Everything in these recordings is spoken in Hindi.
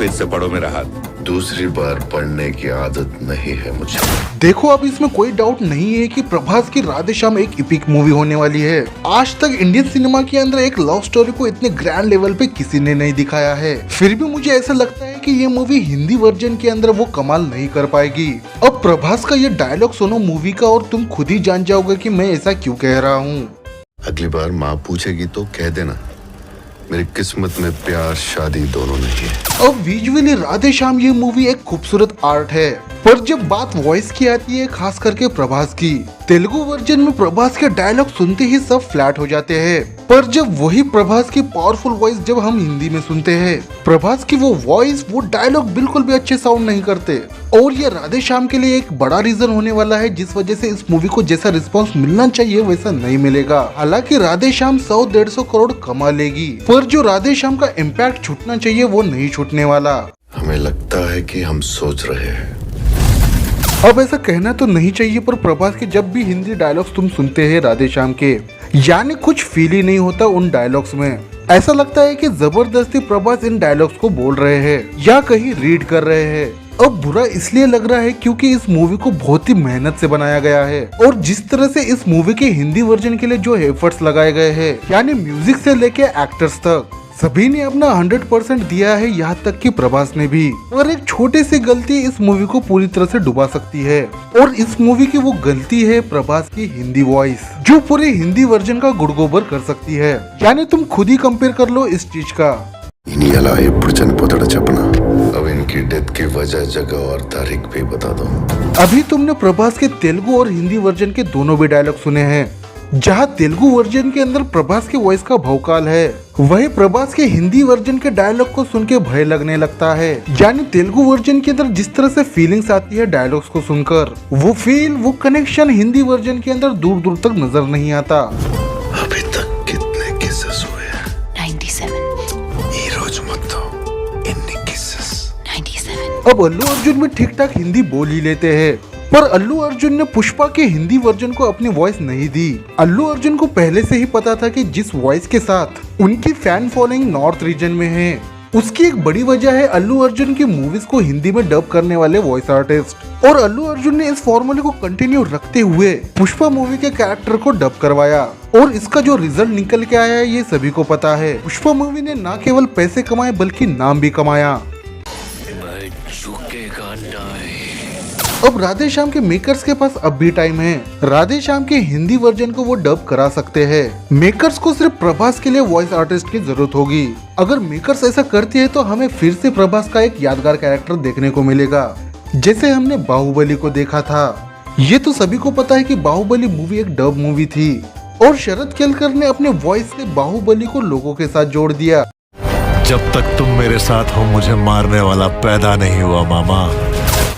फिर से पढ़ो मेरा हाथ। दूसरी बार पढ़ने की आदत नहीं है मुझे। देखो अब इसमें कोई डाउट नहीं है कि प्रभास की राधेश्याम एक इपिक मूवी होने वाली है। आज तक इंडियन सिनेमा के अंदर एक लव स्टोरी को इतने ग्रैंड लेवल पे किसी ने नहीं दिखाया है। फिर भी मुझे ऐसा लगता है कि ये मूवी हिंदी वर्जन के अंदर वो कमाल नहीं कर पाएगी। अब प्रभास का ये डायलॉग सुनो मूवी का और तुम खुद ही जान जाओगे कि मैं ऐसा क्यों कह रहा हूँ। अगली बार माँ पूछेगी तो कह देना मेरी किस्मत में प्यार शादी दोनों नहीं है। अब विजुअली राधेश्याम ये मूवी एक खूबसूरत आर्ट है, पर जब बात वॉइस की आती है खास करके प्रभास की, तेलुगु वर्जन में प्रभास के डायलॉग सुनते ही सब फ्लैट हो जाते हैं। पर जब वही प्रभास की पावरफुल वॉइस जब हम हिंदी में सुनते हैं, प्रभास की वो वॉइस वो डायलॉग बिल्कुल भी अच्छे साउंड नहीं करते। और ये राधेश्याम के लिए एक बड़ा रीजन होने वाला है जिस वजह से इस मूवी को जैसा रिस्पांस मिलना चाहिए वैसा नहीं मिलेगा। हालांकि राधेश्याम 100-150 करोड़ कमा लेगी, पर जो राधेश्याम का इम्पैक्ट छूटना चाहिए वो नहीं छूटने वाला। हमें लगता है कि हम सोच रहे हैं। अब ऐसा कहना तो नहीं चाहिए, पर प्रभास के जब भी हिंदी डायलॉग्स तुम सुनते हैं राधेश्याम के, यानी कुछ फील ही नहीं होता उन डायलॉग्स में। ऐसा लगता है कि जबरदस्ती प्रभास इन डायलॉग्स को बोल रहे हैं या कहीं रीड कर रहे हैं। अब बुरा इसलिए लग रहा है क्योंकि इस मूवी को बहुत ही मेहनत से बनाया गया है और जिस तरह से इस मूवी के हिंदी वर्जन के लिए जो एफर्ट्स लगाए गए हैं, यानी म्यूजिक से लेके एक्टर्स तक, सभी ने अपना 100% दिया है, यहाँ तक कि प्रभास ने भी। और एक छोटी सी गलती इस मूवी को पूरी तरह से डुबा सकती है, और इस मूवी की वो गलती है प्रभास की हिंदी वॉइस, जो पूरे हिंदी वर्जन का गुड़गोबर कर सकती है। यानी तुम खुद ही कंपेयर कर लो इस चीज का। ఇలా ఎప్పుడు చనిపోతాడో చెప్పనా? अब इनकी डेथ की वजह, जगह और तारीख भी बता दो। अभी तुमने प्रभास के तेलुगु और हिंदी वर्जन के दोनों भी डायलॉग सुने हैं। जहाँ तेलुगु वर्जन के अंदर प्रभास के वॉइस का भौकाल है, वही प्रभास के हिंदी वर्जन के डायलॉग को सुन के भय लगने लगता है। यानी तेलुगु वर्जन के अंदर जिस तरह से फीलिंग्स आती है डायलॉग्स को सुनकर, वो फील वो कनेक्शन हिंदी वर्जन के अंदर दूर दूर तक नजर नहीं आता। अभी तक कितने केसेस हुए हैं? 97. ఈ రోజు మొత్తం ఎన్ని కేसेस? 97. अब अल्लू अर्जुन भी ठीक ठाक हिंदी बोल ही लेते हैं, पर अल्लू अर्जुन ने पुष्पा के हिंदी वर्जन को अपनी वॉइस नहीं दी। अल्लू अर्जुन को पहले से ही पता था कि जिस वॉइस के साथ उनकी फैन फॉलोइंग नॉर्थ रीजन में है, उसकी एक बड़ी वजह है अल्लू अर्जुन की मूवीज को हिंदी में डब करने वाले वॉइस आर्टिस्ट। और अल्लू अर्जुन ने इस फॉर्मूले को कंटिन्यू रखते हुए पुष्पा मूवी के कैरेक्टर को डब करवाया, और इसका जो रिजल्ट निकल के आया है ये सभी को पता है। पुष्पा मूवी ने न केवल पैसे कमाए बल्कि नाम भी कमाया। अब राधेश्याम के मेकर्स के पास अब भी टाइम है। राधेश्याम के हिंदी वर्जन को वो डब करा सकते हैं। मेकर्स को सिर्फ प्रभास के लिए वॉइस आर्टिस्ट की जरूरत होगी। अगर मेकर्स ऐसा करती है तो हमें फिर से प्रभास का एक यादगार कैरेक्टर देखने को मिलेगा, जैसे हमने बाहुबली को देखा था। ये तो सभी को पता है कि बाहुबली मूवी एक डब मूवी थी, और शरद केलकर ने अपने वॉइस से बाहुबली को लोगों के साथ जोड़ दिया। जब तक तुम मेरे साथ हो मुझे मारने वाला पैदा नहीं हुआ मामा।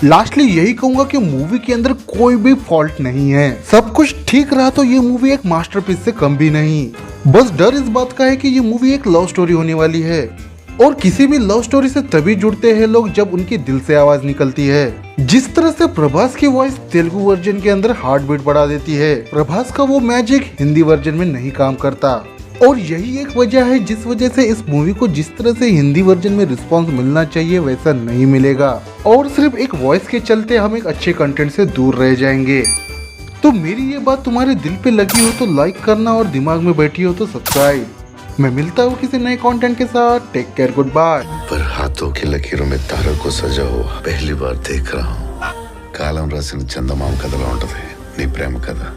लास्टली यही कहूंगा कि मूवी के अंदर कोई भी फॉल्ट नहीं है, सब कुछ ठीक रहा तो ये मूवी एक मास्टरपीस से कम भी नहीं। बस डर इस बात का है कि ये मूवी एक लव स्टोरी होने वाली है, और किसी भी लव स्टोरी से तभी जुड़ते हैं लोग जब उनके दिल से आवाज निकलती है। जिस तरह से प्रभास की वॉइस तेलुगु वर्जन के अंदर हार्ट बीट बढ़ा देती है, प्रभास का वो मैजिक हिंदी वर्जन में नहीं काम करता। और यही एक वजह है जिस वजह से इस मूवी को जिस तरह से हिंदी वर्जन में रिस्पांस मिलना चाहिए वैसा नहीं मिलेगा, और सिर्फ एक वॉइस के चलते हम एक अच्छे कंटेंट से दूर रह जाएंगे। तो मेरी ये बात तुम्हारे दिल पे लगी हो तो लाइक करना, और दिमाग में बैठी हो तो सब्सक्राइब। मैं मिलता हूँ किसी नए कंटेंट के साथ। Take care, goodbye. पर हाथों की लकीरों में तारों को सजा हुआ पहली बार देख रहा हूँ। కాలం రాసిన చందమామ కథలో ఉంటది నీ ప్రేమ కథ।